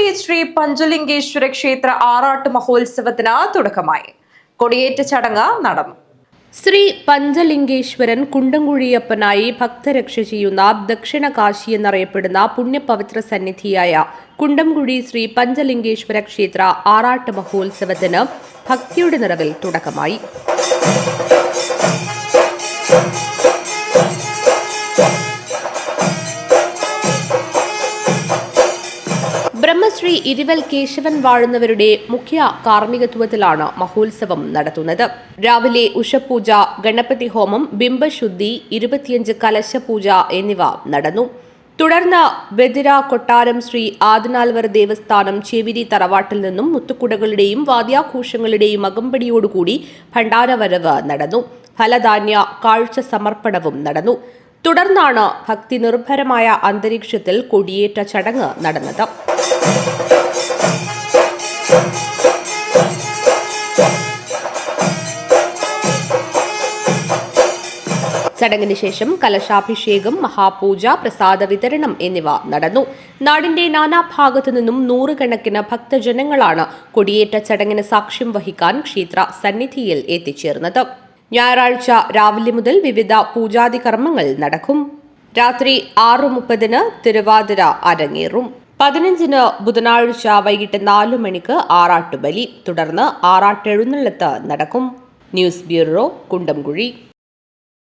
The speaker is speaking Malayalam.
കുണ്ടംകുഴി ശ്രീ പഞ്ചലിംഗേശ്വര ക്ഷേത്ര ആറാട്ട് മഹോത്സവത്തിന് തുടക്കമായി. കൊടിയേറ്റ ചടങ്ങ് നടന്നു. ശ്രീ പഞ്ചലിംഗേശ്വരൻ കുണ്ടംകുഴിയപ്പനായി ഭക്തരക്ഷ ചെയ്യുന്ന ദക്ഷിണ കാശി എന്നറിയപ്പെടുന്ന പുണ്യപവിത്ര സന്നിധിയായ കുണ്ടംകുഴി ശ്രീ പഞ്ചലിംഗേശ്വര ക്ഷേത്ര ആറാട്ട് മഹോത്സവത്തിന് ഭക്തിയുടെ നിറവിൽ തുടക്കമായി. ബ്രഹ്മശ്രീ ഇരുവൽ കേശവൻ വാഴുന്നവരുടെ മുഖ്യ കാർമ്മികത്വത്തിലാണ് മഹോത്സവം നടത്തുന്നത്. രാവിലെ ഉഷപൂജ, ഗണപതി ഹോമം, ബിംബശുദ്ധി, 25 കലശപൂജ എന്നിവ നടന്നു. തുടർന്ന് ബദിര കൊട്ടാരം ശ്രീ ആദിനാൽവർ ദേവസ്ഥാനം ചേവിരി തറവാട്ടിൽ നിന്നും മുത്തുക്കുടകളുടെയും വാദ്യാഘോഷങ്ങളുടെയും അകമ്പടിയോടുകൂടി ഭണ്ഡാരവരവ് നടന്നു. ഫലധാന്യ കാഴ്ച സമർപ്പണവും നടന്നു. തുടർന്നാണ് ഭക്തി നിർഭരമായ അന്തരീക്ഷത്തിൽ കൊടിയേറ്റ ചടങ്ങ് നടന്നത്. ചടങ്ങിന് ശേഷം കലശാഭിഷേകം, മഹാപൂജ, പ്രസാദ വിതരണം എന്നിവ നടന്നു. നാടിന്റെ നാനാഭാഗത്തു നിന്നും നൂറുകണക്കിന് ഭക്തജനങ്ങളാണ് കൊടിയേറ്റ ചടങ്ങിന് സാക്ഷ്യം വഹിക്കാൻ ക്ഷേത്ര സന്നിധിയിൽ എത്തിച്ചേർന്നത്. ഞായറാഴ്ച രാവിലെ മുതൽ വിവിധ പൂജാതി കർമ്മങ്ങൾ നടക്കും. രാത്രി 6:30 തിരുവാതിര അരങ്ങേറും. 15 ബുധനാഴ്ച വൈകിട്ട് 4 മണിക്ക് ആറാട്ടുബലി. തുടർന്ന് ആറാട്ടെഴുന്നള്ളത്ത് നടക്കും. News bureau, Kundamkuzhi.